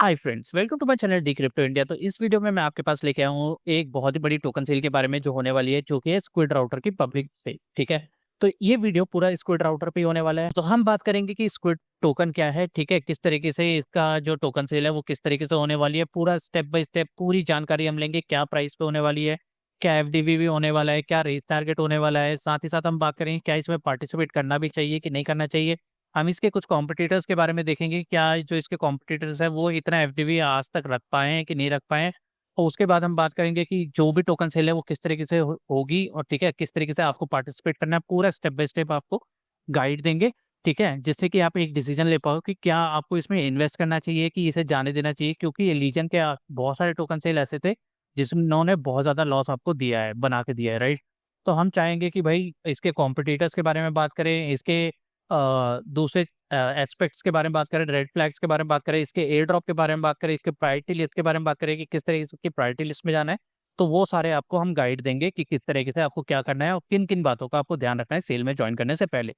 Hi friends, welcome to my channel D crypto India. तो इस video में मैं आपके पास लेके आया हूँ एक बहुत ही बड़ी टोकन सेल के बारे में जो होने वाली है, जो कि है स्क्विड राउटर की पब्लिक पे। ठीक है, तो ये वीडियो पूरा स्क्विड राउटर पे ही होने वाला है। तो हम बात करेंगे कि स्क्विड टोकन क्या है, ठीक है, किस तरीके से इसका जो टोकन सेल है वो किस तरीके से होने वाली है, पूरा स्टेप बाय स्टेप पूरी जानकारी हम लेंगे। क्या प्राइस पे होने वाली है, क्या एफडीवी भी होने वाला है, क्या रेस टारगेट होने वाला है, साथ ही साथ हम बात करेंगे क्या इसमें पार्टिसिपेट करना भी चाहिए कि नहीं करना चाहिए। हम इसके कुछ कॉम्पिटिटर्स के बारे में देखेंगे, क्या जो इसके कॉम्पिटिटर्स है वो इतना एफडीवी आज तक रख पाए हैं कि नहीं रख पाए हैं। और उसके बाद हम बात करेंगे कि जो भी टोकन सेल है वो किस तरीके से होगी, और ठीक है किस तरीके से आपको पार्टिसिपेट करना है, पूरा स्टेप बाय स्टेप आपको गाइड देंगे। ठीक है, जिससे कि आप एक डिसीजन ले पाओ कि क्या आपको इसमें इन्वेस्ट करना चाहिए कि इसे जाने देना चाहिए, क्योंकि ये लीजन के बहुत सारे टोकन सेल ऐसे थे जिन्होंने बहुत ज़्यादा लॉस आपको दिया है, बना के दिया है, राइट। तो हम चाहेंगे कि भाई इसके कॉम्पिटिटर्स के बारे में बात करें, इसके दूसरे एस्पेक्ट्स के बारे में बात करें, रेड फ्लैग्स के बारे में बात करें, इसके एयर ड्रॉप के बारे में बात करें, इसके प्रायोरिटी लिस्ट के बारे में बात करें कि किस तरीके से इसकी प्रायोरिटी लिस्ट में जाना है। तो वो सारे आपको हम गाइड देंगे कि किस तरीके से आपको क्या करना है और किन किन बातों का आपको ध्यान रखना है सेल में ज्वाइन करने से पहले।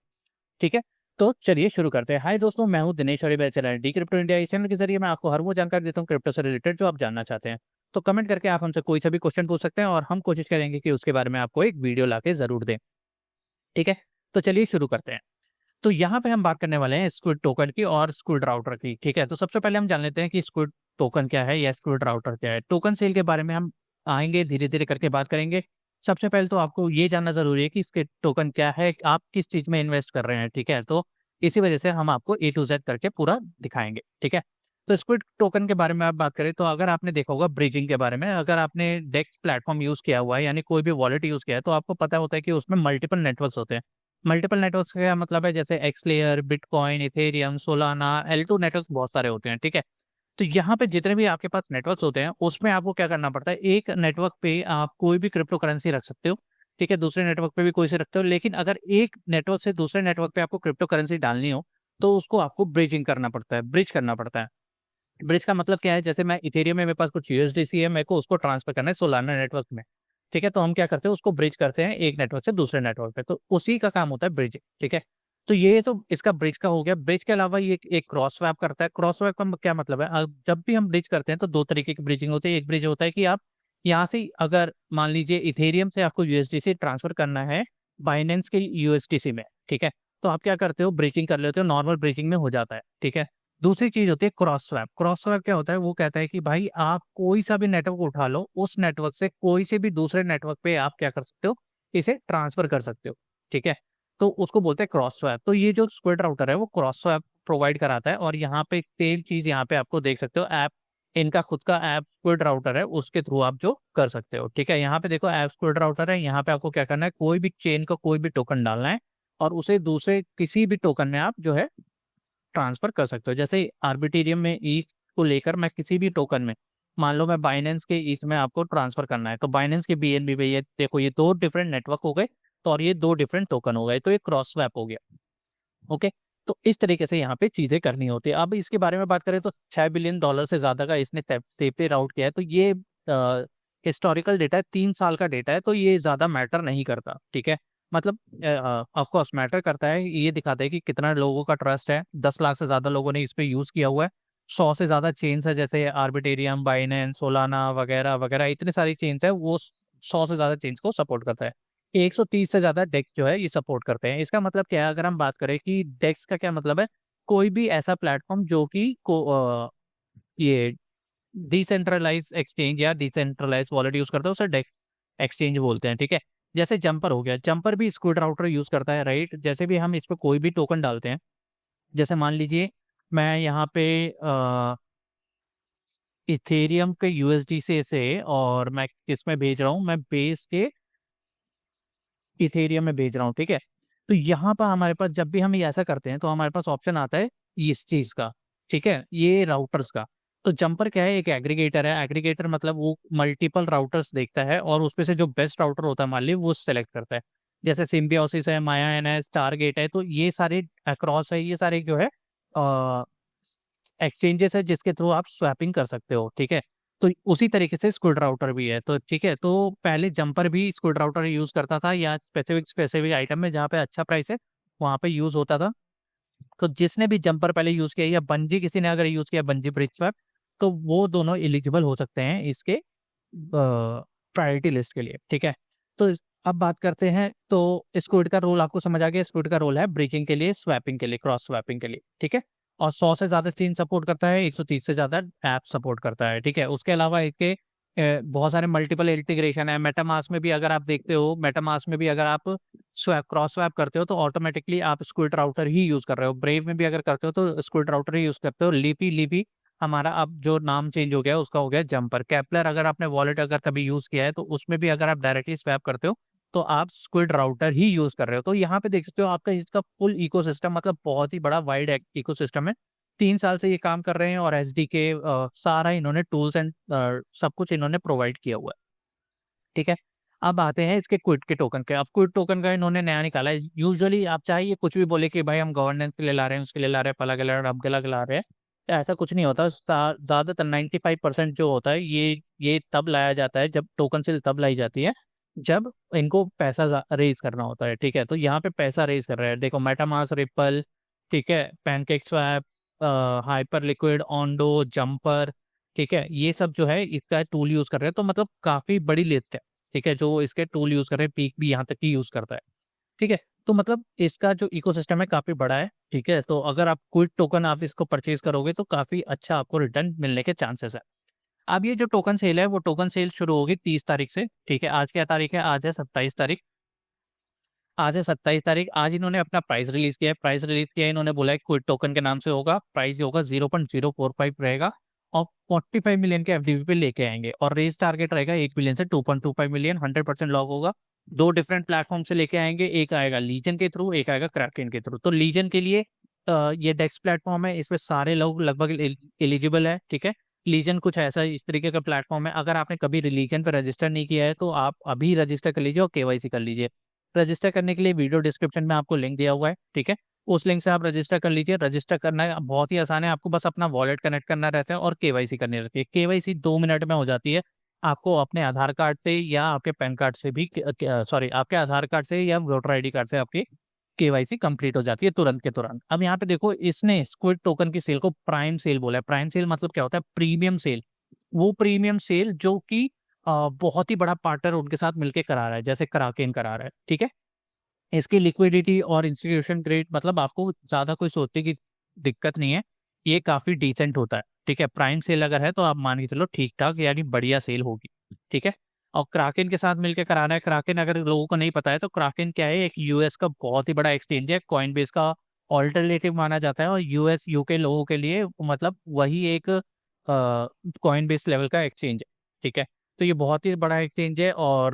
ठीक है, तो चलिए शुरू करते हैं। हाय दोस्तों, मैं हूं दिनेश और ये मेरा चैनल है डी क्रिप्टो इंडिया। इस चैनल के जरिए मैं आपको हर वो जानकारी देता हूं क्रिप्टो से रिलेटेड जो आप जानना चाहते हैं। तो कमेंट करके आप हमसे कोई सा भी क्वेश्चन पूछ सकते हैं और हम कोशिश करेंगे कि उसके बारे में आपको एक वीडियो ला के जरूर दें। ठीक है, तो चलिए शुरू करते हैं। तो यहाँ पे हम बात करने वाले हैं स्क्विड टोकन की और स्क्विड राउटर की। ठीक है, तो सबसे पहले हम जान लेते हैं कि स्क्विड टोकन क्या है या स्क्विड राउटर क्या है। टोकन सेल के बारे में हम आएंगे, धीरे धीरे करके बात करेंगे। सबसे पहले तो आपको ये जानना जरूरी है कि इसके टोकन क्या है, आप किस चीज में इन्वेस्ट कर रहे हैं। ठीक है, तो इसी वजह से हम आपको ए टू जेड करके पूरा दिखाएंगे। ठीक है, तो स्क्विड टोकन के बारे में आप बात करें तो अगर आपने देखा होगा ब्रिजिंग के बारे में, अगर आपने डेक्स प्लेटफॉर्म यूज किया हुआ है यानी कोई भी वॉलेट यूज किया है तो आपको पता होता है कि उसमें मल्टीपल नेटवर्क्स होते हैं। मल्टीपल नेटवर्क्स का क्या मतलब है, जैसे x layer, bitcoin, Ethereum, Solana, L two networks बहुत सारे होते हैं। ठीक है, तो यहाँ पे जितने भी आपके पास नेटवर्क्स होते हैं उसमें आपको क्या करना पड़ता है, एक नेटवर्क पे आप कोई भी क्रिप्टो करेंसी रख सकते हो। ठीक है, दूसरे नेटवर्क पे भी कोई से रखते हो, लेकिन अगर एक नेटवर्क से दूसरे नेटवर्क पे आपको क्रिप्टो करेंसी डालनी हो तो उसको आपको ब्रिजिंग करना पड़ता है, ब्रिज करना पड़ता है। ब्रिज का मतलब क्या है, जैसे मैं इथेरियम में मेरे पास कुछ यूएसडीसी है, मेरे को उसको ट्रांसफर करना है सोलाना नेटवर्क में। ठीक है, तो हम क्या करते हैं, उसको ब्रिज करते हैं एक नेटवर्क से दूसरे नेटवर्क पे, तो उसी का काम होता है ब्रिजिंग। ठीक है, तो ये तो इसका ब्रिज का हो गया। ब्रिज के अलावा ये एक क्रॉस स्वैप करता है। क्रॉस स्वैप का क्या मतलब है, जब भी हम ब्रिज करते हैं तो दो तरीके की ब्रिजिंग होती है। एक ब्रिज होता है कि आप यहाँ से अगर मान लीजिए इथेरियम से आपको यूएसडीसी ट्रांसफर करना है बाइनेंस के यूएसडीसी में, ठीक है, तो आप क्या करते हो, ब्रिजिंग कर लेते हो, नॉर्मल ब्रिजिंग में हो जाता है। ठीक है, दूसरी चीज होती है क्रॉस स्वैप। क्रॉस स्वैप क्या होता है, वो कहता है कि भाई आप कोई सा भी नेटवर्क उठा लो, उस नेटवर्क से कोई से भी दूसरे नेटवर्क पे आप क्या कर सकते हो, इसे ट्रांसफर कर सकते हो। ठीक है, तो उसको बोलते हैं क्रॉस स्वैप। तो ये जो स्क्विड राउटर है वो क्रॉस स्वैप प्रोवाइड कराता है। और यहाँ पे सेम चीज यहाँ पे आपको देख सकते हो, ऐप, इनका खुद का ऐप स्क्विड राउटर है, उसके थ्रू आप जो कर सकते हो। ठीक है, यहाँ पे देखो ऐप स्क्विड राउटर है, यहाँ पे आपको क्या करना है, कोई भी चेन का कोई भी टोकन डालना है और उसे दूसरे किसी भी टोकन में आप जो है ट्रांसफर कर सकते हो। जैसे आर्बिट्रेरियम में ईथ को लेकर मैं किसी भी टोकन में, मान लो मैं बाइनेंस के ईथ में आपको ट्रांसफर करना है, तो बाइनेंस के बीएनबी पे, ये देखो ये दो डिफरेंट नेटवर्क हो गए, तो और ये दो डिफरेंट टोकन हो गए, तो ये क्रॉस स्वैप हो गया। ओके, तो इस तरीके से यहाँ पे चीजें करनी होती है। अब इसके बारे में बात करें तो $6 बिलियन से ज्यादा का इसने पे आउट किया है। तो ये हिस्टोरिकल डेटा है, 3 साल का डेटा है, तो ये ज्यादा मैटर नहीं करता। ठीक है, मतलब ऑफकोर्स मैटर करता है, ये दिखाता है कि कितना लोगों का ट्रस्ट है। 10 लाख से ज्यादा लोगों ने इस पे यूज किया हुआ है। 100 से ज्यादा चेन्स है, जैसे आर्बिटेरियम, बाइनेंस, सोलाना वगैरह वगैरह, इतने सारी चेन्स है, वो 100 से ज्यादा चेन्स को सपोर्ट करता है। 130 से ज्यादा डेक्स जो है ये सपोर्ट करते हैं। इसका मतलब क्या है, अगर हम बात करें कि डेक्स का क्या मतलब है, कोई भी ऐसा प्लेटफॉर्म जो कि ये डिसेंट्रलाइज एक्सचेंज या डिसेंट्रलाइज वॉलेट यूज करता है उसे डेक्स एक्सचेंज बोलते हैं। ठीक है, जैसे जंपर हो गया, जंपर भी स्क्विड राउटर यूज करता है, राइट। जैसे भी हम इस पे कोई भी टोकन डालते हैं, जैसे मान लीजिए मैं यहाँ पे इथेरियम के यूएसडी से और मैं किसमें भेज रहा हूँ, मैं बेस के इथेरियम में भेज रहा हूँ। ठीक है, तो यहाँ पर हमारे पास जब भी हम ये ऐसा करते हैं तो हमारे पास ऑप्शन आता है इस चीज का। ठीक है, ये राउटर्स का। तो जंपर क्या है, एक एग्रीगेटर है। एग्रीगेटर मतलब वो मल्टीपल राउटर्स देखता है और उसमें से जो बेस्ट राउटर होता है मान ली वो सेलेक्ट करता है। जैसे सिम्बियोसिस है, माया एन है, स्टारगेट है, तो ये सारे अक्रॉस है, ये सारे जो है एक्सचेंजेस है जिसके थ्रू आप स्वैपिंग कर सकते हो। ठीक है, तो उसी तरीके से स्क्विड राउटर भी है। तो ठीक है, तो पहले जंपर भी स्क्विड राउटर यूज करता था, या स्पेसिफिक स्पेसिफिक आइटम में जहाँ पे अच्छा प्राइस है वहाँ पे यूज होता था। तो जिसने भी जंपर पहले यूज किया, या बंजी किसी ने अगर यूज किया, बंजी ब्रिज स्वैप, तो वो दोनों एलिजिबल हो सकते हैं इसके प्रायोरिटी लिस्ट के लिए, ठीक है। तो अब बात करते हैं, तो स्क्विड का रोल आपको समझ आ गया। स्क्विड का रोल है ब्रीचिंग के लिए, स्वैपिंग के लिए, क्रॉस स्वैपिंग के लिए, ठीक है। और 100 से ज़्यादा सीन सपोर्ट करता है, 130 से ज़्यादा ऐप सपोर्ट करता है, ठीक है। उसके अलावा इसके बहुत सारे मल्टीपल इंटीग्रेशन है। मेटामास्क में भी अगर आप देखते हो, मेटामास्क में भी अगर आप स्वैप क्रॉस स्वैप करते हो तो ऑटोमेटिकली आप स्क्विड राउटर ही यूज़ कर रहे हो। ब्रेव में भी अगर करते हो तो स्क्विड राउटर ही यूज़ करते हो। लीपी लीपी हमारा अब जो नाम चेंज हो गया उसका हो गया जंपर। केपलर अगर आपने वॉलेट अगर कभी यूज़ किया है तो उसमें भी अगर आप डायरेक्टली स्वैप करते हो तो आप स्क्विड राउटर ही यूज़ कर रहे हो। तो यहाँ पे देख सकते हो आपका इसका फुल इकोसिस्टम, मतलब बहुत ही बड़ा वाइड इकोसिस्टम है। 3 साल से ये काम कर रहे हैं और एसडीके सारा इन्होंने टूल्स एंड सब कुछ इन्होंने प्रोवाइड किया हुआ है, ठीक है। अब आते हैं इसके क्विड के टोकन के। अब क्विड टोकन का इन्होंने नया निकाला है। यूजुअली आप चाहिए कुछ भी बोले कि भाई हम गवर्नेंस के लिए ला रहे हैं, उसके लिए ला रहे हैं, पला के ला रहे हैं, अब गला ला रहे हैं, तो ऐसा कुछ नहीं होता। ज़्यादातर 95% जो होता है ये तब लाया जाता है, जब टोकन सेल तब लाई जाती है जब इनको पैसा रेज करना होता है, ठीक है। तो यहाँ पे पैसा रेज कर रहे हैं, देखो मेटामास्क, रिपल, ठीक है, PancakeSwap, Hyperliquid, Ondo, Jumper, ठीक है, ये सब जो है इसका टूल यूज कर रहे हैं। तो मतलब काफी बड़ी लिस्ट है, ठीक है, जो इसके टूल यूज कर रहे हैं। पीक भी यहाँ तक ही यूज करता है, ठीक है। तो मतलब इसका जो इकोसिस्टम है काफी बड़ा है, ठीक है। तो अगर आप क्विड टोकन आप इसको परचेज करोगे तो काफी अच्छा आपको रिटर्न मिलने के चांसेस है। अब ये जो टोकन सेल है वो टोकन सेल शुरू होगी 30 तारीख से, ठीक है। आज क्या तारीख है? आज है 27 तारीख। आज है 27 तारीख। आज इन्होंने अपना प्राइस रिलीज किया है। प्राइस रिलीज किया है, इन्होंने बोला है क्विड टोकन के नाम से होगा। प्राइस जो होगा 0.045 रहेगा और 45 मिलियन के एफडीपी पे लेके आएंगे और रेस टारगेट रहेगा 1 मिलियन से 2.25 मिलियन। 100% लॉक होगा। 2 डिफरेंट प्लेटफॉर्म से लेके आएंगे, एक आएगा लीजन के थ्रू, एक आएगा क्रैकेन के थ्रू। तो लीजन के लिए ये डेक्स प्लेटफॉर्म है, इसमें सारे लोग लगभग एलिजिबल है, ठीक है। लीजन कुछ ऐसा इस तरीके का प्लेटफॉर्म है, अगर आपने कभी लीजन पर रजिस्टर नहीं किया है तो आप अभी रजिस्टर कर लीजिए और केवाईसी कर लीजिए। रजिस्टर करने के लिए वीडियो डिस्क्रिप्शन में आपको लिंक दिया हुआ है, ठीक है। उस लिंक से आप रजिस्टर कर लीजिए। रजिस्टर करना बहुत ही आसान है, आपको बस अपना वॉलेट कनेक्ट करना रहता है और केवाईसी करनी रहती है। केवाईसी 2 मिनट में हो जाती है। आपको अपने आधार कार्ड से या आपके पैन कार्ड से भी, सॉरी, आपके आधार कार्ड से या वोटर आईडी कार्ड से आपकी केवाईसी कंप्लीट हो जाती है तुरंत के तुरंत। अब यहाँ पे देखो, इसने स्क्विड टोकन की सेल को प्राइम सेल बोला है। प्राइम सेल मतलब क्या होता है? Premium sale. वो प्रीमियम सेल जो कि बहुत ही बड़ा पार्टनर उनके साथ मिलके करा रहा है, जैसे कराकेन करा रहा है, ठीक है। इसकी लिक्विडिटी और इंस्टीट्यूशन ग्रेड, मतलब आपको ज़्यादा कोई सोचने की दिक्कत नहीं है, ये काफ़ी डिसेंट होता है, ठीक है। प्राइम सेल अगर है तो आप मान के चलो ठीक ठाक यानी बढ़िया सेल होगी, ठीक है। और क्राकेन के साथ मिलकर कराना है। क्राकेन अगर लोगों को नहीं पता है तो क्राकेन क्या है? एक यूएस का बहुत ही बड़ा एक्सचेंज है, कॉइनबेस का ऑल्टरनेटिव माना जाता है और यूएस यूके लोगों के लिए मतलब वही एक कॉइनबेस लेवल का एक्सचेंज है, ठीक है। तो ये बहुत ही बड़ा एक्सचेंज है और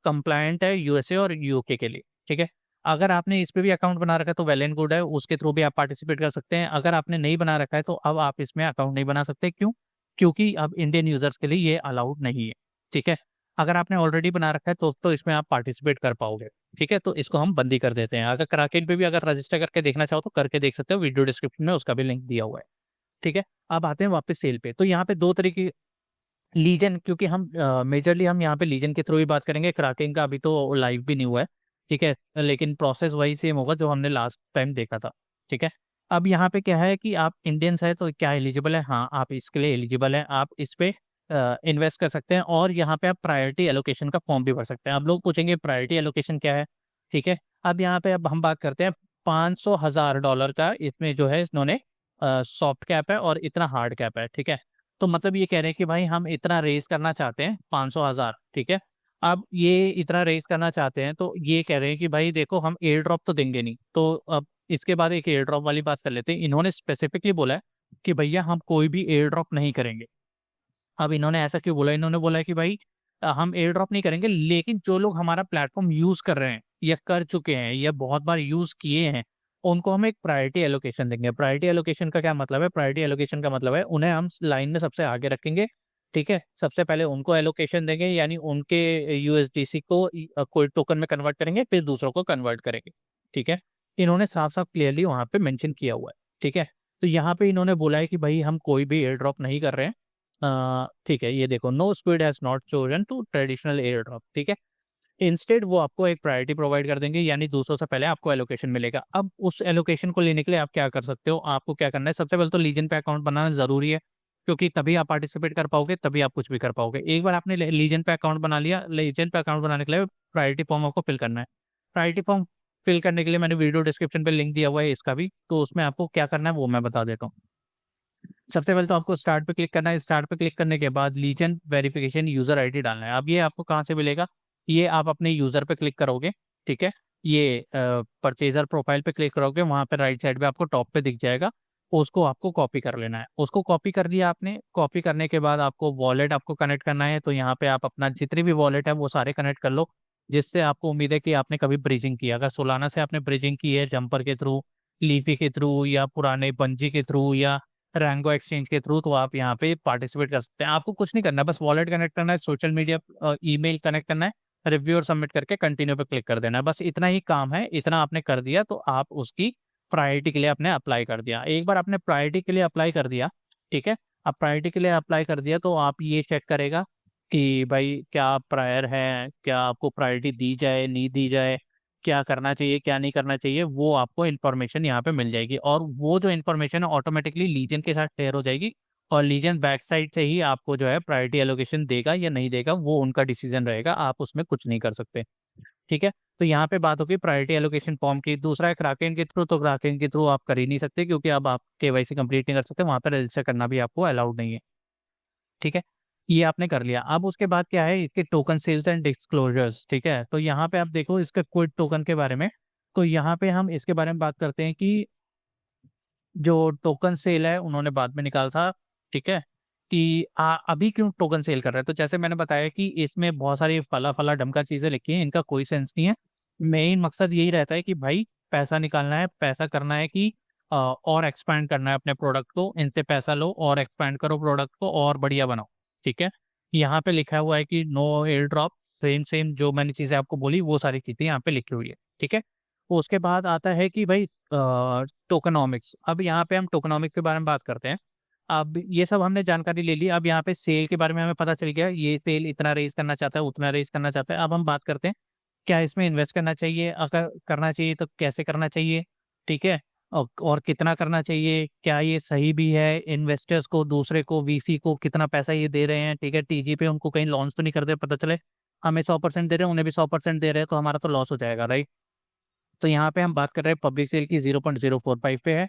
कंप्लायंट है यूएसए और यूके के लिए, ठीक है। अगर आपने इस पे भी अकाउंट बना रखा है तो वेल एंड गुड है, उसके थ्रू भी आप पार्टिसिपेट कर सकते हैं। अगर आपने नहीं बना रखा है तो अब आप इसमें अकाउंट नहीं बना सकते। क्यों? क्योंकि अब इंडियन यूजर्स के लिए ये अलाउड नहीं है, ठीक है। अगर आपने ऑलरेडी बना रखा है तो इसमें आप पार्टिसिपेट कर पाओगे, ठीक है। तो इसको हम बंदी कर देते हैं। अगर क्राकेन पे भी अगर रजिस्टर करके देखना चाहो तो करके देख सकते हो, वीडियो डिस्क्रिप्शन में उसका भी लिंक दिया हुआ है, ठीक है। अब आते हैं वापस सेल पे। तो यहाँ पे 2 तरीके, लीजन, क्योंकि हम मेजरली हम यहाँ पे लीजन के थ्रू ही बात करेंगे। क्राकेन का अभी तो लाइव भी नहीं हुआ है, ठीक है, लेकिन प्रोसेस वही सेम होगा जो हमने लास्ट टाइम देखा था, ठीक है। अब यहाँ पे क्या है कि आप इंडियंस है तो क्या एलिजिबल है? हाँ, आप इसके लिए एलिजिबल हैं, आप इस पे इन्वेस्ट कर सकते हैं और यहाँ पे आप प्रायोरिटी एलोकेशन का फॉर्म भी भर सकते हैं। अब लोग पूछेंगे प्रायोरिटी एलोकेशन क्या है, ठीक है। अब यहाँ पे अब हम बात करते हैं $500,000 का। इसमें जो है इन्होंने सॉफ्ट कैप है और इतना हार्ड कैप है, ठीक है। तो मतलब ये कह रहे हैं कि भाई हम इतना रेस करना चाहते हैं, 500,000, ठीक है। अब ये इतना रेस करना चाहते हैं तो ये कह रहे हैं कि भाई देखो हम एयर ड्रॉप तो देंगे नहीं। तो अब इसके बाद एक एयर ड्रॉप वाली बात कर लेते हैं। इन्होंने स्पेसिफिकली बोला है कि भैया हम कोई भी एयर ड्रॉप नहीं करेंगे। अब इन्होंने ऐसा क्यों बोला? इन्होंने बोला है कि भाई हम एयर ड्रॉप नहीं करेंगे, लेकिन जो लोग हमारा प्लेटफॉर्म यूज कर रहे हैं या कर चुके हैं या बहुत बार यूज किए हैं उनको हम एक प्रायोरिटी एलोकेशन देंगे। प्रायोरिटी एलोकेशन का क्या मतलब है? प्रायोरिटी एलोकेशन का मतलब है उन्हें हम लाइन में सबसे आगे रखेंगे, ठीक है। सबसे पहले उनको एलोकेशन देंगे, यानी उनके यूएसडीसी को कोई टोकन में कन्वर्ट करेंगे, फिर दूसरों को कन्वर्ट करेंगे, ठीक है। इन्होंने साफ साफ क्लियरली वहां पे मेंशन किया हुआ है, ठीक है। तो यहाँ पे इन्होंने बोला है कि भाई हम कोई भी एयर ड्रॉप नहीं कर रहे हैं, ठीक है। ये देखो, no squid has not chosen to traditional air drop, ठीक है। इंस्टेड वो आपको एक प्रायोरिटी प्रोवाइड कर देंगे, यानी दूसरों से पहले आपको एलोकेशन मिलेगा। अब उस एलोकेशन को लेने के लिए आप क्या कर सकते हो? आपको क्या करना है? सबसे पहले तो लीजन पे अकाउंट बनाना जरूरी है, क्योंकि तभी आप पार्टिसिपेट कर पाओगे, तभी आप कुछ भी कर पाओगे। एक बार आपने लीजन पे अकाउंट बना लिया, लीजन पे अकाउंट बनाने के लिए प्रायोरिटी फॉर्म आपको फिल करना है। प्रायोरिटी फॉर्म फिल करने के लिए मैंने वीडियो डिस्क्रिप्शन पे लिंक दिया हुआ है इसका भी, तो उसमें आपको क्या करना है वो मैं बता देता हूँ। सबसे पहले तो आपको स्टार्ट पे क्लिक करना है। स्टार्ट पे क्लिक करने के बाद लीजन वेरिफिकेशन यूजर आईडी डालना है। अब ये आपको कहाँ से मिलेगा, ये आप अपने यूजर पे क्लिक करोगे, ठीक है। ये परचेजर प्रोफाइल पे क्लिक करोगे, वहां पे राइट साइड पे आपको टॉप पे दिख जाएगा। उसको आपको कॉपी कर लेना है। उसको कॉपी कर लिया आपने। कॉपी करने के बाद आपको वॉलेट आपको कनेक्ट करना है। तो यहाँ पे आप अपना जितनी भी वॉलेट है वो सारे कनेक्ट कर लो, जिससे आपको उम्मीद है कि आपने कभी ब्रिजिंग किया। अगर सोलाना से आपने ब्रिजिंग की है जंपर के थ्रू, लीफी के थ्रू, या पुराने बंजी के थ्रू, या रैंगो एक्सचेंज के थ्रू, तो आप यहाँ पे पार्टिसिपेट कर सकते हैं। आपको कुछ नहीं करना, बस वॉलेट कनेक्ट करना है, सोशल मीडिया ईमेल कनेक्ट करना है, रिव्यू और सबमिट करके कंटिन्यू पे क्लिक कर देना है। बस इतना ही काम है। इतना आपने कर दिया तो आप उसकी प्रायोरिटी के लिए आपने अप्लाई कर दिया। एक बार आपने प्रायोरिटी के लिए अप्लाई कर दिया, ठीक है। अब प्रायोरिटी के लिए अप्लाई कर दिया तो आप ये चेक करेगा कि भाई क्या आप प्रायर है, क्या आपको प्रायोरिटी दी जाए नहीं दी जाए, क्या करना चाहिए क्या नहीं करना चाहिए, वो आपको इन्फॉर्मेशन यहाँ पे मिल जाएगी। और वो जो इन्फॉर्मेशन है ऑटोमेटिकली लीजन के साथ शेयर हो जाएगी, और लीजन बैक साइड से ही आपको जो है प्रायोरिटी एलोकेशन देगा या नहीं देगा, वो उनका डिसीजन रहेगा, आप उसमें कुछ नहीं कर सकते, ठीक है। तो यहाँ पे बात होगी प्रायोरिटी एलोकेशन फॉर्म की। दूसरा है क्राकेन के थ्रू, तो क्राकेन के थ्रू आप कर ही नहीं सकते, क्योंकि अब आप केवाईसी कंप्लीट नहीं कर सकते, वहाँ पर रजिस्टर करना भी आपको अलाउड नहीं है, ठीक है। ये आपने कर लिया। अब उसके बाद क्या है, इसके टोकन सेल्स एंड डिस्क्लोजर्स, ठीक है। तो यहाँ पे आप देखो इसके क्विड टोकन के बारे में। तो यहाँ पे हम इसके बारे में बात करते हैं कि जो टोकन सेल है उन्होंने बाद में निकाला था, ठीक है। कि अभी क्यों टोकन सेल कर रहे हैं, तो जैसे मैंने बताया कि इसमें बहुत सारी फला फला ढमका चीजें लिखी हैं, इनका कोई सेंस नहीं है। मेन मकसद यही रहता है कि भाई पैसा निकालना है, पैसा करना है कि और एक्सपैंड करना है अपने प्रोडक्ट को, इनसे पैसा लो और एक्सपैंड करो प्रोडक्ट को और बढ़िया बनाओ, ठीक है। यहाँ पे लिखा हुआ है कि no air drop, same same जो मैंने चीजें आपको बोली वो सारी चीजें यहाँ पे लिखी हुई है, ठीक है। तो उसके बाद आता है कि भाई टोकनॉमिक्स। अब यहाँ पे हम टोकनॉमिक्स के बारे में बात करते हैं। अब ये सब हमने जानकारी ले ली। अब यहाँ पे सेल के बारे में हमें पता चल गया, ये सेल इतना रेज करना चाहता है, उतना रेज करना चाहता है। अब हम बात करते हैं क्या इसमें इन्वेस्ट करना चाहिए, अगर करना चाहिए तो कैसे करना चाहिए, ठीक है। और कितना करना चाहिए, क्या ये सही भी है, इन्वेस्टर्स को, दूसरे को, वीसी को कितना पैसा ये दे रहे हैं, ठीक है। टीजी पे उनको कहीं लॉन्च तो नहीं करते, पता चले हमें 100% दे रहे हैं, उन्हें भी 100% दे रहे हैं, तो हमारा तो लॉस हो जाएगा, राइट। तो यहाँ पे हम बात कर रहे हैं पब्लिक सेल की, 0.045 पे है।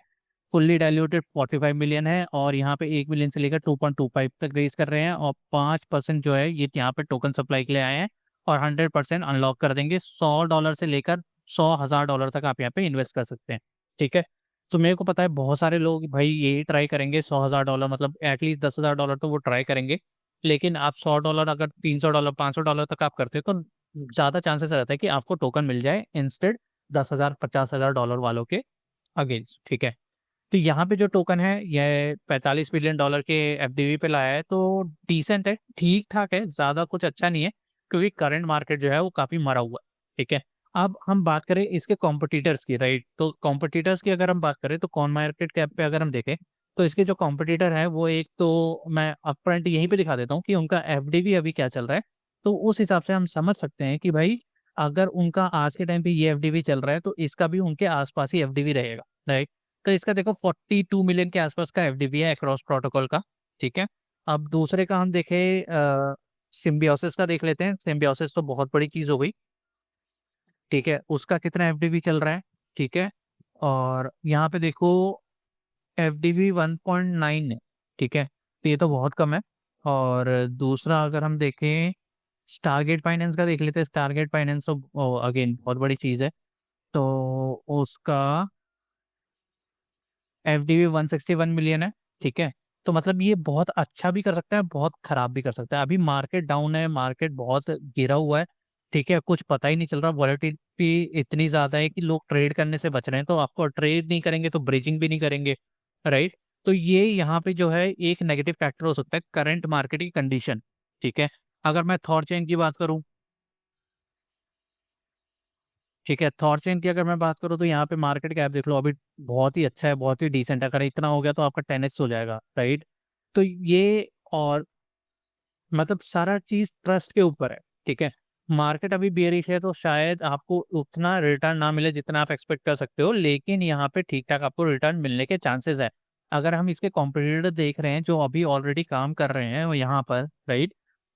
फुल्ली डाइल्यूटेड 45 मिलियन है, और यहाँ पे 1 मिलियन से लेकर 2.25 तक रेज कर रहे हैं, और 5% जो है ये यहाँ पे टोकन सप्लाई के लिए आए हैं, और 100% अनलॉक कर देंगे। $100 से लेकर $100,000 तक आप यहाँ पे इन्वेस्ट कर सकते हैं, ठीक है। तो मेरे को पता है बहुत सारे लोग भाई यही ट्राई करेंगे, $100,000 मतलब एटलीस्ट $10,000 तो वो ट्राई करेंगे। लेकिन आप $100 अगर $300 $500 तक आप करते हो तो ज़्यादा चांसेस रहता है कि आपको टोकन मिल जाए इंस्टेड 10,000 $50,000 वालों के अगेंस्ट, ठीक है। तो यहाँ पे जो टोकन है ये $45 बिलियन के एफडीवी पे लाया है, तो डिसेंट है, ठीक ठाक है, ज्यादा कुछ अच्छा नहीं है, क्योंकि करंट मार्केट जो है वो काफी मरा हुआ है, ठीक है। अब हम बात करें इसके कॉम्पिटिटर्स की, राइट। तो कॉम्पिटिटर्स की अगर हम बात करें तो कॉन मार्केट कैप पे अगर हम देखें तो इसके जो कॉम्पिटिटर है वो, एक तो मैं अपफ्रंट यहीं पे दिखा देता हूँ कि उनका एफडीवी अभी क्या चल रहा है। तो उस हिसाब से हम समझ सकते हैं कि भाई अगर उनका आज के टाइम पे ये एफडीवी चल रहा है तो इसका भी उनके आसपास ही एफडीवी रहेगा, राइट। तो इसका देखो 42 मिलियन के आसपास का एफडीवी है अक्रॉस प्रोटोकॉल का, ठीक है। अब दूसरे का हम देखें, सिम्बियोसिस का देख लेते हैं। सिम्बियोसिस तो बहुत बड़ी चीज हो गई, ठीक है। उसका कितना एफडीवी चल रहा है, ठीक है। और यहाँ पे देखो एफडीवी 1.9 है, ठीक है। तो ये तो बहुत कम है। और दूसरा अगर हम देखें स्टारगेट फाइनेंस का देख लेते हैं। स्टारगेट फाइनेंस तो अगेन बहुत बड़ी चीज है। तो उसका एफडीवी 161 मिलियन है, ठीक है। तो मतलब ये बहुत अच्छा भी कर सकता है, बहुत खराब भी कर सकता है। अभी मार्केट डाउन है, मार्केट बहुत गिरा हुआ है, ठीक है। कुछ पता ही नहीं चल रहा, वॉलेटिलिटी इतनी ज्यादा है कि लोग ट्रेड करने से बच रहे हैं। तो आपको ट्रेड नहीं करेंगे तो ब्रिजिंग भी नहीं करेंगे, राइट। तो ये यहाँ पे जो है एक नेगेटिव फैक्टर हो सकता है करंट मार्केट की कंडीशन, ठीक है। अगर मैं थॉर चेन की बात करूं, ठीक है, थॉर चेन की अगर मैं बात करूँ तो यहाँ पे मार्केट कैप देख लो, अभी बहुत ही अच्छा है, बहुत ही डिसेंट है। अगर इतना हो गया तो आपका 10x हो जाएगा, राइट। तो ये और मतलब सारा चीज ट्रस्ट के ऊपर है, ठीक है। मार्केट अभी बेयरिश है तो शायद आपको उतना रिटर्न ना मिले जितना आप एक्सपेक्ट कर सकते हो, लेकिन यहाँ पे ठीक ठाक आपको रिटर्न मिलने के चांसेस है। अगर हम इसके कॉम्पिटिटर देख रहे हैं जो अभी ऑलरेडी काम कर रहे हैं वो यहाँ पर, राइट,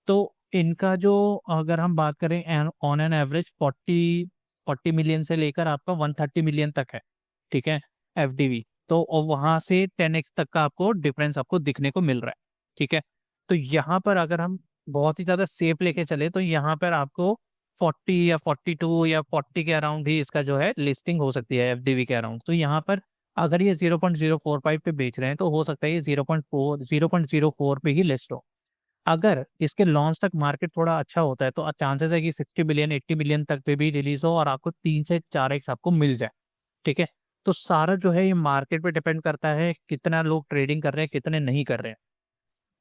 तो इनका जो, अगर हम बात करें ऑन एन एवरेज 40 मिलियन से लेकर आपका 130 मिलियन तक है, ठीक है, एफडीवी। तो और वहां से 10x तक का आपको डिफरेंस आपको दिखने को मिल रहा है, ठीक है। तो यहाँ पर अगर हम बहुत ही ज्यादा सेफ लेके चले तो यहाँ पर आपको 40 या 42 या 40 के अराउंड ही इसका जो है लिस्टिंग हो सकती है एफडीवी के अराउंड। तो यहाँ पर अगर ये 0.045 पे बेच रहे हैं तो हो सकता है ये 0.04 पे ही लिस्ट हो। अगर इसके लॉन्च तक मार्केट थोड़ा अच्छा होता है तो चांसेस है कि 60 बिलियन 80 बिलियन तक पे भी रिलीज हो और आपको 3 से 4x आपको मिल जाए, ठीक है। तो सारा जो है ये मार्केट पे डिपेंड करता है कितना लोग ट्रेडिंग कर रहे हैं कितने नहीं कर रहे हैं।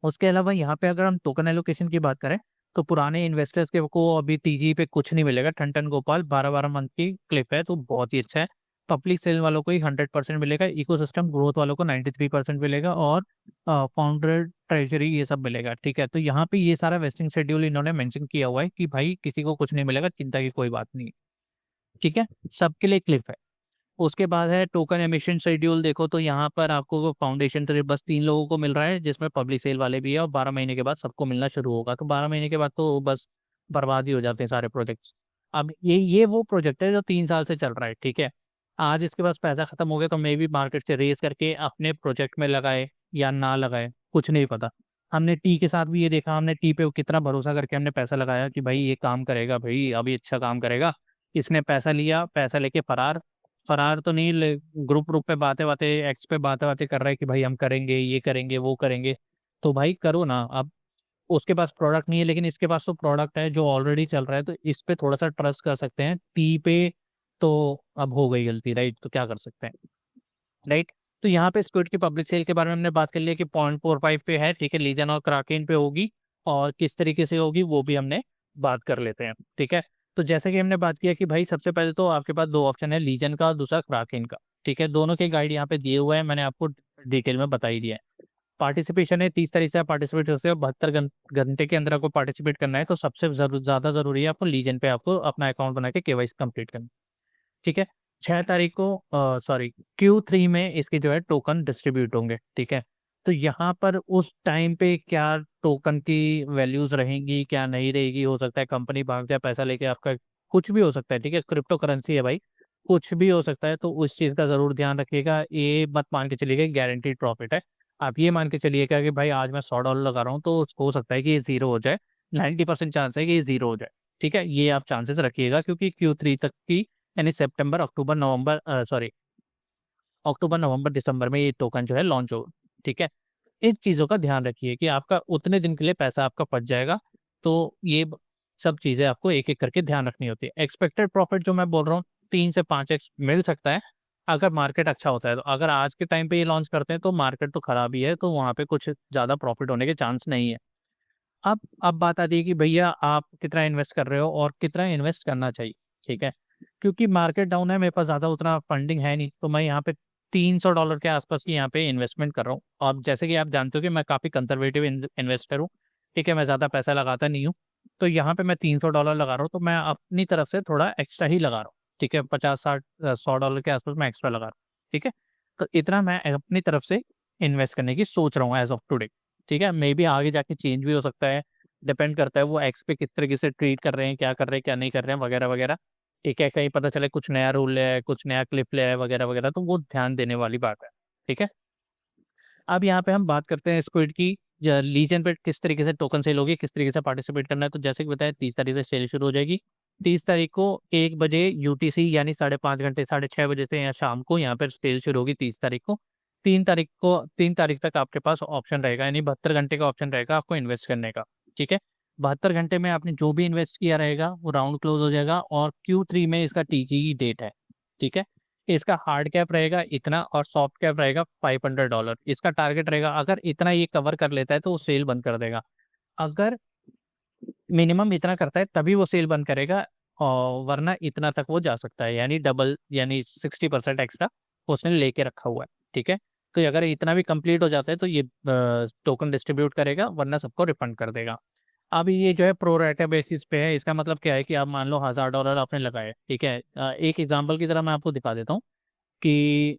उसके अलावा यहाँ पे अगर हम टोकन एलोकेशन की बात करें तो पुराने इन्वेस्टर्स के को अभी टीजी पे कुछ नहीं मिलेगा। ठन गोपाल 12-12 मंथ की क्लिप है तो बहुत ही अच्छा है। पब्लिक सेल वालों को ही 100% मिलेगा, इकोसिस्टम ग्रोथ वालों को 93% मिलेगा और फाउंडर ट्रेजरी ये सब मिलेगा, ठीक है। तो यहाँ पे ये सारा वेस्टिंग शेड्यूल इन्होंने मेंशन किया हुआ है कि भाई किसी को कुछ नहीं मिलेगा, चिंता की कोई बात नहीं है, ठीक है, सबके लिए क्लिप है। उसके बाद है टोकन एमिशन शेड्यूल। देखो तो यहाँ पर आपको फाउंडेशन तो बस 3 लोगों को मिल रहा है जिसमें पब्लिक सेल वाले भी है और 12 महीने के बाद सबको मिलना शुरू होगा। तो 12 महीने के बाद तो बस बर्बाद ही हो जाते हैं सारे प्रोजेक्ट्स। अब ये वो प्रोजेक्ट है जो 3 साल से चल रहा है, ठीक है। आज इसके पास पैसा खत्म हो गया तो मे भी मार्केट से रेस करके अपने प्रोजेक्ट में लगाए या ना लगाए, कुछ नहीं पता। हमने टी के साथ भी ये देखा, हमने टी पे कितना भरोसा करके हमने पैसा लगाया कि भाई ये काम करेगा, भाई अभी अच्छा काम करेगा। इसने पैसा लिया, पैसा लेके फरार। फरार तो नहीं, ग्रुप ग्रुप पे बातें बातें एक्स पे बातें बातें कर रहा है कि भाई हम करेंगे ये करेंगे वो करेंगे। तो भाई करो ना। अब उसके पास प्रोडक्ट नहीं है लेकिन इसके पास तो प्रोडक्ट है जो ऑलरेडी चल रहा है तो इस पे थोड़ा सा ट्रस्ट कर सकते हैं। टी पे तो अब हो गई गलती, राइट, तो क्या कर सकते हैं, राइट। तो यहाँ पे स्क्विड की पब्लिक सेल के बारे में हमने बात कर लिया कि 0.45 पे है, ठीक है। लीजन और क्राकेन पे होगी और किस तरीके से होगी वो भी हमने बात कर लेते हैं, ठीक है। तो जैसे कि हमने बात किया कि भाई सबसे पहले तो आपके पास 2 ऑप्शन है, लीजन का और दूसरा क्राकेन का, ठीक है। दोनों के गाइड यहाँ पे दिए हुए हैं, मैंने आपको डिटेल में बता ही दिया है। पार्टिसिपेशन है 30 तारीख से पार्टिसिपेट हो सकते हो, 72 घंटे के अंदर आपको पार्टिसिपेट करना है। तो सबसे ज्यादा जरूरी है आपको लीजन पे आपको अपना अकाउंट बना के केवाईसी कंप्लीट करना, ठीक है। 6 तारीख को सॉरी Q3 में इसके जो है टोकन डिस्ट्रीब्यूट होंगे, ठीक है। तो यहाँ पर उस टाइम पे क्या टोकन की वैल्यूज रहेंगी क्या नहीं रहेगी, हो सकता है कंपनी भाग जाए पैसा लेके आपका, कुछ भी हो सकता है, ठीक है। क्रिप्टो करेंसी है भाई, कुछ भी हो सकता है। तो उस चीज़ का ज़रूर ध्यान रखिएगा। ये मत मान के चलिएगा गारंटीड प्रॉफिट है। आप ये मान के चलिएगा कि भाई आज मैं $100 लगा रहा हूँ तो हो सकता है कि ये जीरो हो जाए, 90% चांस है कि ये जीरो हो जाए, ठीक है। ये आप चांसेस रखिएगा क्योंकि Q3 तक की यानी सितंबर अक्टूबर नवंबर सॉरी अक्टूबर नवंबर दिसंबर में ये टोकन जो है लॉन्च होगा, ठीक है। इन चीज़ों का ध्यान रखिए कि आपका उतने दिन के लिए पैसा आपका बच जाएगा। तो सब चीज़ें आपको एक एक करके ध्यान रखनी होती है। एक्सपेक्टेड प्रॉफिट जो मैं बोल रहा हूँ 3 से 5x मिल सकता है अगर मार्केट अच्छा होता है। तो अगर आज के टाइम पे ये लॉन्च करते हैं तो मार्केट तो खराब ही है तो वहाँ पे कुछ ज़्यादा प्रॉफिट होने के चांस नहीं है। अब बात आती है कि भैया आप कितना इन्वेस्ट कर रहे हो और कितना इन्वेस्ट करना चाहिए, ठीक है। क्योंकि मार्केट डाउन है, मेरे पास ज़्यादा उतना फंडिंग है नहीं तो मैं यहाँ पे $300 के आसपास की यहाँ पे इन्वेस्टमेंट कर रहा हूँ। अब जैसे कि आप जानते हो कि मैं काफ़ी कंजर्वेटिव इन्वेस्टर हूँ, ठीक है, मैं ज़्यादा पैसा लगाता नहीं हूँ। तो यहाँ पे मैं $300 लगा रहा हूँ तो मैं अपनी तरफ से थोड़ा एक्स्ट्रा ही लगा रहा हूँ, ठीक है। 50 60 $100 के आसपास मैं एक्स्ट्रा लगा रहा हूँ, ठीक है। तो इतना मैं अपनी तरफ से इन्वेस्ट करने की सोच रहा हूँ एज ऑफ टुडे, ठीक है। मे बी आगे जाके चेंज भी हो सकता है, डिपेंड करता है वो एक्स पे किस तरीके से ट्रीट कर रहे हैं, क्या कर रहे हैं क्या नहीं कर रहे हैं वगैरह वगैरह, ठीक है। कहीं पता चले कुछ नया रूल है कुछ नया क्लिप ले आए वगैरह वगैरह, तो वो ध्यान देने वाली बात है, ठीक है। अब यहाँ पे हम बात करते हैं स्क्विड की लीजन पे किस तरीके से टोकन सेल होगी, किस तरीके से पार्टिसिपेट करना है। तो जैसे कि बताया 30 तारीख से सेल शुरू हो जाएगी। 30 तारीख को 1 बजे यूटीसी यानी 5:30 घंटे 6:30 बजे से या शाम को यहाँ पर सेल शुरू होगी 30 तारीख को। 3 तारीख तक आपके पास ऑप्शन रहेगा यानी 72 घंटे का ऑप्शन रहेगा आपको इन्वेस्ट करने का, ठीक है। 72 घंटे में आपने जो भी इन्वेस्ट किया रहेगा वो राउंड क्लोज हो जाएगा और Q3 में इसका टीजी डेट है, ठीक है। इसका हार्ड कैप रहेगा इतना और सॉफ्ट कैप रहेगा $500। इसका टारगेट रहेगा अगर इतना ये कवर कर लेता है तो वो सेल बंद कर देगा। अगर मिनिमम इतना करता है तभी वो सेल बंद करेगा और वरना इतना तक वो जा सकता है यानी डबल यानी 60% एक्स्ट्रा उसने लेके रखा हुआ है, ठीक है। तो अगर इतना भी कंप्लीट हो जाता है तो ये टोकन डिस्ट्रीब्यूट करेगा वरना सबको रिफंड कर देगा। अब ये जो है प्रो रेटा बेसिस पे है। इसका मतलब क्या है कि आप मान लो $1000 आपने लगाए, ठीक है। एक एग्जांपल की तरह मैं आपको दिखा देता हूँ कि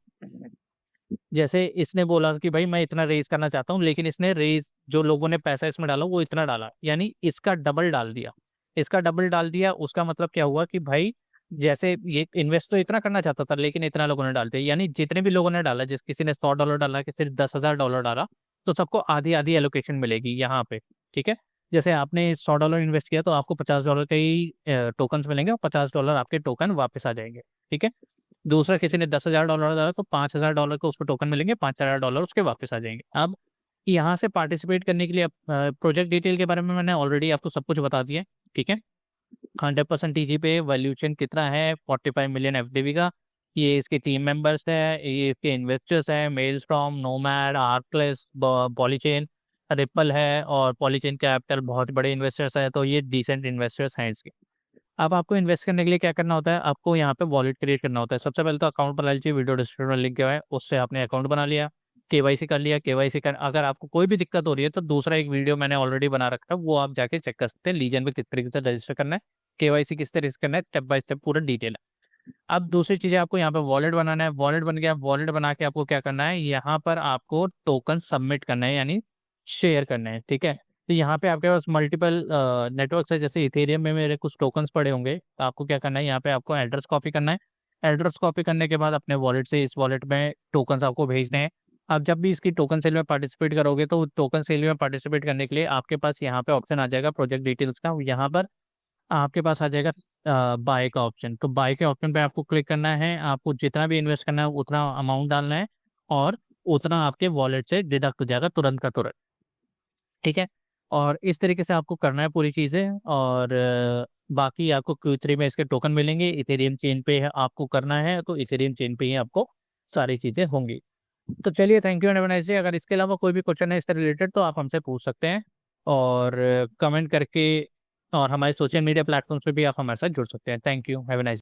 जैसे इसने बोला कि भाई मैं इतना रेज करना चाहता हूँ, लेकिन इसने रेज जो लोगों ने पैसा इसमें डाला वो इतना डाला, यानी इसका डबल डाल दिया। इसका डबल डाल दिया, उसका मतलब क्या हुआ कि भाई जैसे ये इन्वेस्ट तो इतना करना चाहता था लेकिन इतना लोगों ने डाल दिया, यानी जितने भी लोगों ने डाला, जिस किसी ने $100 डाला, किसी ने $10,000 डाला, तो सबको आधी आधी एलोकेशन मिलेगी यहाँ पे। ठीक है, जैसे आपने $100 इन्वेस्ट किया तो आपको $50 के ही टोकन मिलेंगे और $50 आपके टोकन वापस आ जाएंगे। ठीक है, दूसरा किसी ने $10,000 डाला तो $5,000 को उसको टोकन मिलेंगे, $5,000 उसके वापस आ जाएंगे। अब यहाँ से पार्टिसिपेट करने के लिए प्रोजेक्ट डिटेल के बारे में मैंने ऑलरेडी आपको सब कुछ बता दिया है। ठीक है, 100% टीजी पे वैल्यूएशन कितना है, 45 मिलियन एफडीवी का। ये इसके टीम मेंबर्स है, ये इसके इन्वेस्टर्स है, मेल्स फ्रॉम, नोमैड, आर्कलेस, पॉलीचेन, रिपल है, और पॉलीचेन कैपिटल बहुत बड़े इन्वेस्टर्स है, तो ये डिसेंट इन्वेस्टर्स हैं इसके। अब आपको इन्वेस्ट करने के लिए क्या करना होता है, आपको यहाँ पे वॉलेट क्रिएट करना होता है। सबसे पहले तो अकाउंट बना लीजिए, वीडियो डिस्क्रिप्शन में लिंक है, उससे आपने अकाउंट बना लिया, केवाईसी कर लिया। केवाईसी कर, अगर आपको कोई भी दिक्कत हो रही है तो दूसरा एक वीडियो मैंने ऑलरेडी बना रखा है, वो आप जाके चेक कर सकते हैं, लीजन में किस तरीके से रजिस्टर करना है, केवाईसी किस तरीके से करना है, स्टेप बाय स्टेप पूरा डिटेल है। अब दूसरी चीज़ आपको यहाँ पे वॉलेट बनाना है। वॉलेट बन गया, वॉलेट बना के आपको क्या करना है, यहाँ पर आपको टोकन सबमिट करना है, यानी शेयर करना है। ठीक है, तो यहाँ पे आपके पास मल्टीपल नेटवर्क है, जैसे इथेरियम में मेरे कुछ टोकन्स पड़े होंगे, तो आपको क्या करना है, यहाँ पे आपको एड्रेस कॉपी करना है। एड्रेस कॉपी करने के बाद अपने वॉलेट से इस वॉलेट में टोकन्स आपको भेजने हैं। आप जब भी इसकी टोकन सेल में पार्टिसिपेट करोगे तो टोकन सेल में पार्टिसिपेट करने के लिए आपके पास यहाँ पे ऑप्शन आ जाएगा प्रोजेक्ट डिटेल्स का, यहाँ पर आपके पास आ जाएगा बाय का ऑप्शन। तो बाय के ऑप्शन पे आपको क्लिक करना है, आपको जितना भी इन्वेस्ट करना है उतना अमाउंट डालना है, और उतना आपके वॉलेट से डिडक्ट हो जाएगा तुरंत का तुरंत। ठीक है, और इस तरीके से आपको करना है पूरी चीज़ें, और बाकी आपको Q3 में इसके टोकन मिलेंगे। इथेरियम चेन पे आपको करना है तो इथेरियम चेन पे ही आपको सारी चीज़ें होंगी। तो चलिए, thank you and have a nice day. अगर इसके अलावा कोई भी क्वेश्चन है इससे रिलेटेड तो आप हमसे पूछ सकते हैं, और कमेंट करके, और हमारे सोशल मीडिया प्लेटफॉर्म्स पे भी आप हमारे साथ जुड़ सकते हैं। Thank you, have a nice